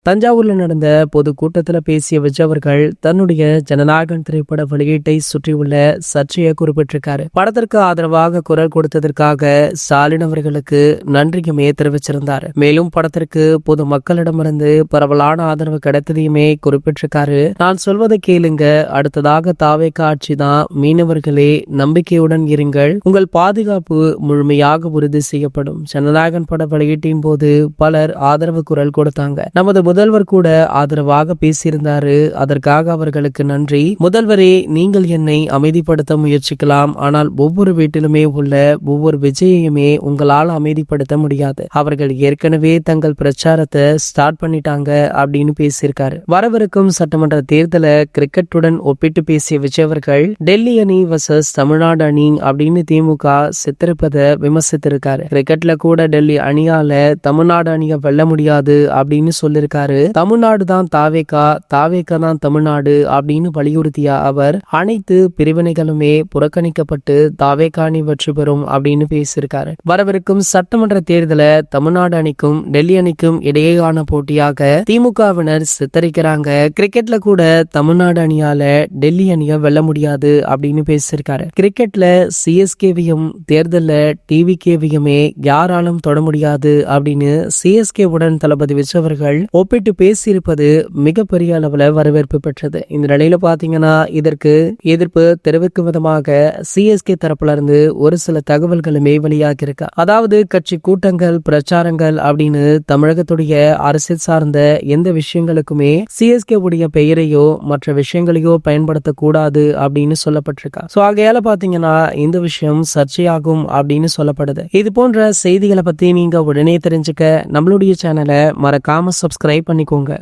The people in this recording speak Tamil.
தஞ்சாவூர்ல நடந்த பொது கூட்டத்துல பேசிய விஜய் அவர்கள் தன்னுடைய ஜனநாயகன் திரைப்பட வெளியீட்டை சுற்றியுள்ள சர்ச்சையை குறிப்பிட்டிருக்காரு. படத்திற்கு ஆதரவாக குரல் கொடுத்ததற்காக ஸ்டாலின் அவர்களுக்கு நன்றியுமே தெரிவிச்சிருந்தாரு. மேலும் படத்திற்கு பொது மக்களிடமிருந்து பரவலான ஆதரவு கிடைத்ததையுமே குறிப்பிட்டிருக்காரு. நான் சொல்வதை கேளுங்க, அடுத்ததாக தாவேகா ஆட்சி தான், மீனவர்களே நம்பிக்கையுடன் இருங்கள், உங்கள் பாதுகாப்பு முழுமையாக உறுதி செய்யப்படும். ஜனநாயகன் பட வெளியீட்டின் போது பலர் ஆதரவு குரல் கொடுத்தாங்க. நமது முதல்வர் கூட ஆதரவாக பேசியிருந்தாரு. அதற்காக அவர்களுக்கு நன்றி. முதல்வரே, நீங்கள் என்னை அமைதிப்படுத்த முயற்சிக்கலாம், ஆனால் ஒவ்வொரு வீட்டிலுமே உள்ள ஒவ்வொரு விஜயையுமே உங்களால் அமைதிப்படுத்த முடியாது. அவர்கள் ஏற்கனவே தங்கள் பிரச்சாரத்தை ஸ்டார்ட் பண்ணிட்டாங்க அப்படின்னு பேசியிருக்காரு. வரவிருக்கும் சட்டமன்ற தேர்தலை கிரிக்கெட்டுடன் ஒப்பிட்டு பேசிய விஜய் அவர்கள் டெல்லி அணி வர்சஸ் தமிழ்நாடு அணி அப்படின்னு திமுக சித்தரிப்பதை விமர்சித்திருக்காரு. கிரிக்கெட்ல கூட டெல்லி அணியால தமிழ்நாடு அணியை வெல்ல முடியாது அப்படின்னு சொல்லியிருக்காரு. தமிழ்நாடு தான் தாவேகா, தாவேகா தான் தமிழ்நாடு அப்படின்னு வலியுறுத்திய அவர் அனைத்து பிரிவினைகளுமே புறக்கணிக்கப்பட்டு தாவேகா அணி வெற்றி பெறும் அப்படின்னு பேசியிருக்காரு. வரவிருக்கும் சட்டமன்ற தேர்தலை தமிழ்நாடு அணிக்கும் டெல்லி அணிக்கும் இடையேயான போட்டியாக திமுகவினர் சித்தரிக்கிறாங்க. கிரிக்கெட்ல கூட தமிழ்நாடு அணியால டெல்லி அணியை வெல்ல முடியாது அப்படின்னு பேசியிருக்காரு. கிரிக்கெட்ல சிஎஸ்கேவையும் தேர்தல்ல டிவிகேவையுமே யாராலும் தொட முடியாது அப்படின்னு சிஎஸ்கே உடன் தளபதி விஜய் அவர்கள் ஒப்பிட்டு பேசியிருப்பது மிகப்பெரிய அளவுல வரவேற்பு பெற்றது. இந்த நிலையில பாத்தீங்கன்னா இதற்கு எதிர்ப்பு தெரிவிக்கும் விதமாக சிஎஸ்கே தரப்புல இருந்து ஒரு சில தகவல்களுமே வெளியாகி இருக்கு. அதாவது கட்சி கூட்டங்கள், பிரச்சாரங்கள் அப்படின்னு தமிழகத்துடைய அரசியல் சார்ந்த எந்த விஷயங்களுக்குமே சிஎஸ்கே உடைய பெயரையோ மற்ற விஷயங்களையோ பயன்படுத்தக்கூடாது அப்படின்னு சொல்லப்பட்டிருக்கா. சோ ஆகையால பாத்தீங்கன்னா இந்த விஷயம் சர்ச்சையாகும் அப்படின்னு சொல்லப்படுது. இது போன்ற செய்திகளை பத்தி நீங்க உடனே தெரிஞ்சுக்க நம்மளுடைய சேனலை மறக்காம சப்ஸ்கிரைப் பண்ணிக்கோங்க.